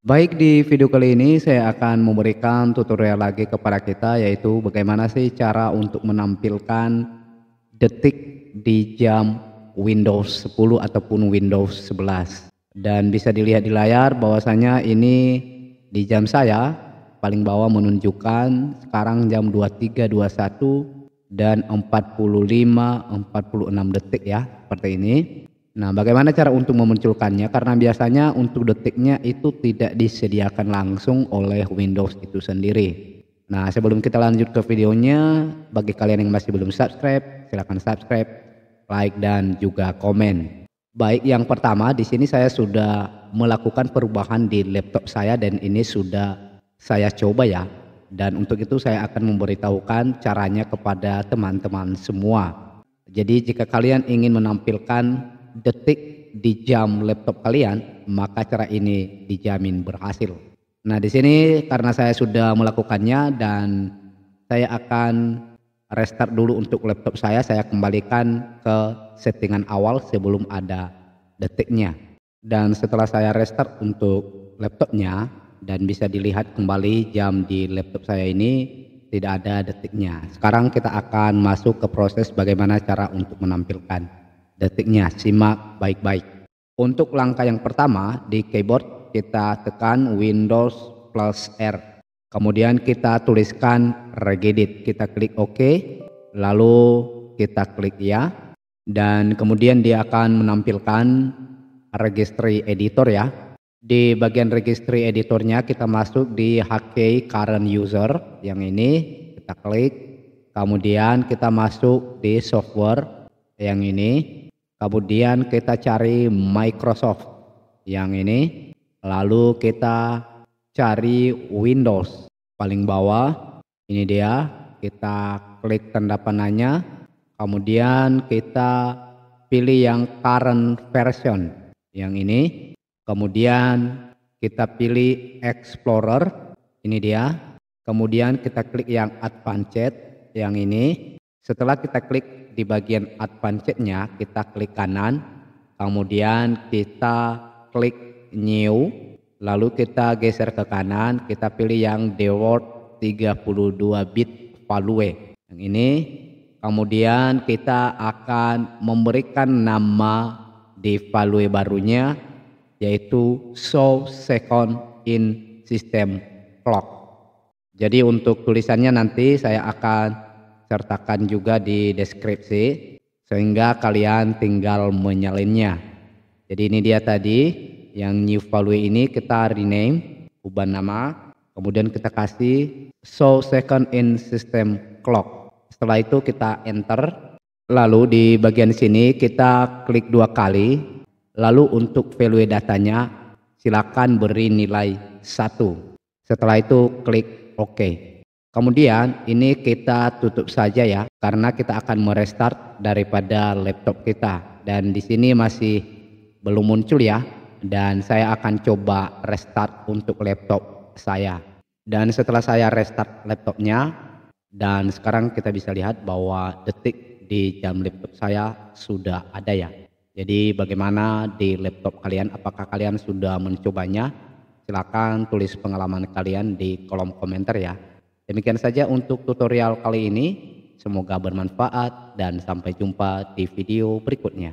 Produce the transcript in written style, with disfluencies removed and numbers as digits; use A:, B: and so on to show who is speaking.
A: Baik, di video kali ini saya akan memberikan tutorial lagi kepada kita, yaitu bagaimana sih cara untuk menampilkan detik di jam Windows 10 ataupun Windows 11. Dan bisa dilihat di layar bahwasanya ini di jam saya paling bawah menunjukkan sekarang jam 23.21 dan 45-46 detik ya, seperti ini. Nah, bagaimana cara untuk memunculkannya? Karena biasanya untuk detiknya itu tidak disediakan langsung oleh Windows itu sendiri. Nah, sebelum kita lanjut ke videonya, bagi kalian yang masih belum subscribe, silahkan subscribe, like, dan juga komen. Baik, yang pertama di sini saya sudah melakukan perubahan di laptop saya dan ini sudah saya coba ya. Dan untuk itu saya akan memberitahukan caranya kepada teman-teman semua. Jadi jika kalian ingin menampilkan detik di jam laptop kalian, maka cara ini dijamin berhasil. Nah, di sini karena saya sudah melakukannya dan saya akan restart dulu untuk laptop saya kembalikan ke settingan awal sebelum ada detiknya. Dan setelah saya restart untuk laptopnya dan bisa dilihat kembali jam di laptop saya ini tidak ada detiknya. Sekarang kita akan masuk ke proses bagaimana cara untuk menampilkan detiknya. Simak baik-baik. Untuk langkah yang pertama di keyboard kita tekan Windows plus R. Kemudian kita tuliskan regedit. Kita klik OK. Lalu kita klik ya. Dan kemudian dia akan menampilkan registry editor ya. Di bagian registry editornya kita masuk di HK current user yang ini kita klik. Kemudian kita masuk di software yang ini. Kemudian kita cari Microsoft yang ini. Lalu kita cari Windows paling bawah. Ini dia. Kita klik tanda panahnya. Kemudian kita pilih yang current version yang ini. Kemudian kita pilih Explorer, ini dia. Kemudian kita klik yang Advanced yang ini. Setelah kita klik di bagian Advanced-nya, kita klik kanan. Kemudian kita klik New. Lalu kita geser ke kanan, kita pilih yang Default 32 bit value yang ini. Kemudian kita akan memberikan nama di value barunya, yaitu show second in system clock. Jadi untuk tulisannya nanti saya akan sertakan juga di deskripsi sehingga kalian tinggal menyalinnya. Jadi ini dia tadi yang new value ini kita rename, ubah nama, kemudian kita kasih show second in system clock. Setelah itu kita enter, lalu di bagian sini kita klik 2 kali. Lalu untuk value datanya silakan beri nilai 1. Setelah itu klik OK. Kemudian ini kita tutup saja ya, karena kita akan merestart daripada laptop kita. Dan di sini masih belum muncul ya. Dan saya akan coba restart untuk laptop saya. Dan setelah saya restart laptopnya, dan sekarang kita bisa lihat bahwa detik di jam laptop saya sudah ada ya. Jadi bagaimana di laptop kalian? Apakah kalian sudah mencobanya? Silakan tulis pengalaman kalian di kolom komentar ya. Demikian saja untuk tutorial kali ini. Semoga bermanfaat dan sampai jumpa di video berikutnya.